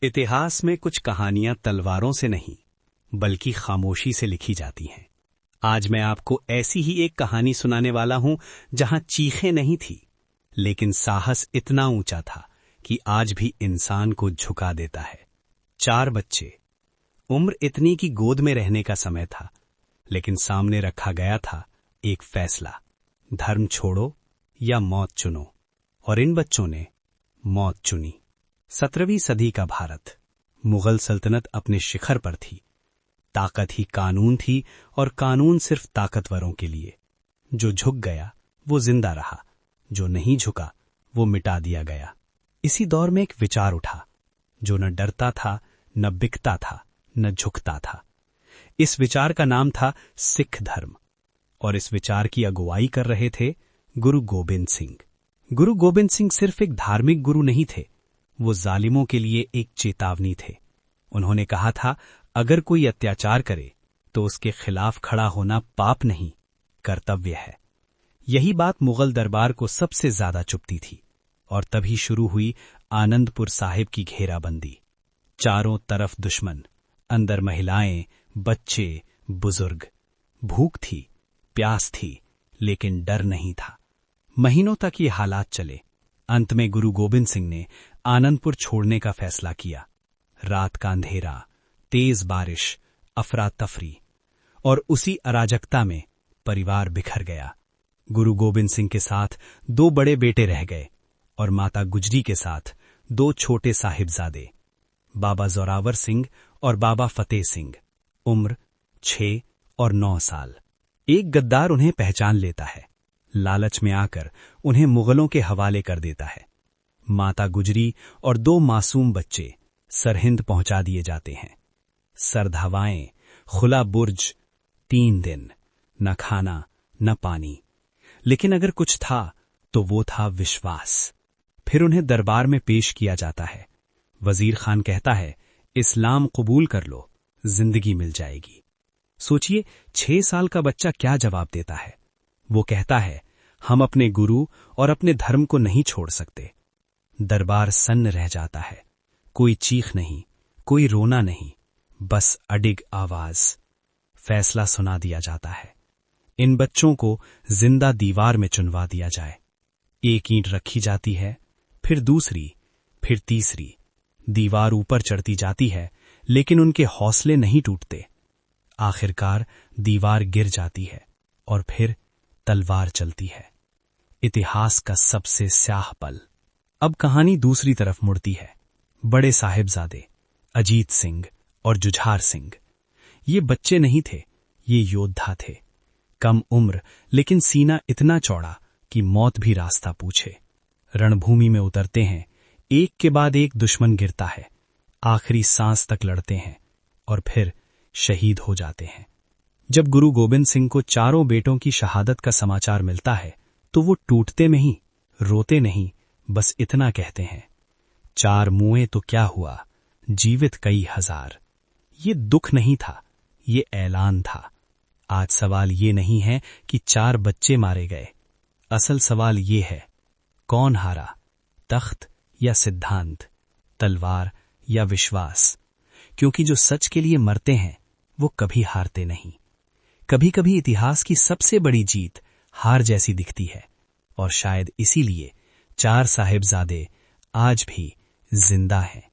इतिहास में कुछ कहानियां तलवारों से नहीं बल्कि खामोशी से लिखी जाती हैं। आज मैं आपको ऐसी ही एक कहानी सुनाने वाला हूं जहां चीखें नहीं थी, लेकिन साहस इतना ऊंचा था कि आज भी इंसान को झुका देता है। 4 बच्चे, उम्र इतनी कि गोद में रहने का समय था, लेकिन सामने रखा गया था एक फैसला, धर्म छोड़ो या मौत चुनो। और इन बच्चों ने मौत चुनी। 17वीं सदी का भारत, मुगल सल्तनत अपने शिखर पर थी। ताकत ही कानून थी और कानून सिर्फ ताकतवरों के लिए। जो झुक गया वो जिंदा रहा, जो नहीं झुका वो मिटा दिया गया। इसी दौर में एक विचार उठा जो न डरता था, न बिकता था, न झुकता था। इस विचार का नाम था सिख धर्म, और इस विचार की अगुवाई कर रहे थे गुरु गोबिंद सिंह। गुरु गोबिंद सिंह सिर्फ एक धार्मिक गुरु नहीं थे, वो जालिमों के लिए एक चेतावनी थे। उन्होंने कहा था, अगर कोई अत्याचार करे तो उसके खिलाफ खड़ा होना पाप नहीं, कर्तव्य है। यही बात मुगल दरबार को सबसे ज्यादा चुभती थी, और तभी शुरू हुई आनंदपुर साहिब की घेराबंदी। चारों तरफ दुश्मन, अंदर महिलाएं, बच्चे, बुजुर्ग। भूख थी, प्यास थी, लेकिन डर नहीं था। महीनों तक ये हालात चले। अंत में गुरु गोबिंद सिंह ने आनंदपुर छोड़ने का फैसला किया। रात का अंधेरा, तेज बारिश, अफरा तफरी, और उसी अराजकता में परिवार बिखर गया। गुरु गोबिंद सिंह के साथ 2 बड़े बेटे रह गए, और माता गुजरी के साथ 2 छोटे साहिबजादे, बाबा जोरावर सिंह और बाबा फतेह सिंह। उम्र 6 और 9 साल। एक गद्दार उन्हें पहचान लेता है, लालच में आकर उन्हें मुगलों के हवाले कर देता है। माता गुजरी और 2 मासूम बच्चे सरहिंद पहुंचा दिए जाते हैं। सर्द हवाएं, खुला बुर्ज, 3 दिन, न खाना न पानी। लेकिन अगर कुछ था तो वो था विश्वास। फिर उन्हें दरबार में पेश किया जाता है। वजीर खान कहता है, इस्लाम कबूल कर लो, जिंदगी मिल जाएगी। सोचिए, 6 साल का बच्चा क्या जवाब देता है। वो कहता है, हम अपने गुरु और अपने धर्म को नहीं छोड़ सकते। दरबार सन्न रह जाता है। कोई चीख नहीं, कोई रोना नहीं, बस अडिग आवाज। फैसला सुना दिया जाता है, इन बच्चों को जिंदा दीवार में चुनवा दिया जाए। एक ईंट रखी जाती है, फिर दूसरी, फिर तीसरी। दीवार ऊपर चढ़ती जाती है, लेकिन उनके हौसले नहीं टूटते। आखिरकार दीवार गिर जाती है, और फिर तलवार चलती है। इतिहास का सबसे स्याह पल। अब कहानी दूसरी तरफ मुड़ती है। बड़े साहिबजादे अजीत सिंह और जुझार सिंह। ये बच्चे नहीं थे, ये योद्धा थे। कम उम्र, लेकिन सीना इतना चौड़ा कि मौत भी रास्ता पूछे। रणभूमि में उतरते हैं, एक के बाद एक दुश्मन गिरता है। आखिरी सांस तक लड़ते हैं, और फिर शहीद हो जाते हैं। जब गुरु गोबिंद सिंह को 4 बेटों की शहादत का समाचार मिलता है, तो वो टूटते नहीं, रोते नहीं, बस इतना कहते हैं, 4 मुए तो क्या हुआ, जीवित कई हजार। ये दुख नहीं था, ये ऐलान था। आज सवाल ये नहीं है कि 4 बच्चे मारे गए। असल सवाल ये है, कौन हारा, तख्त या सिद्धांत, तलवार या विश्वास? क्योंकि जो सच के लिए मरते हैं वो कभी हारते नहीं। कभी कभी इतिहास की सबसे बड़ी जीत हार जैसी दिखती है, और शायद इसीलिए 4 साहिबजादे आज भी जिंदा हैं।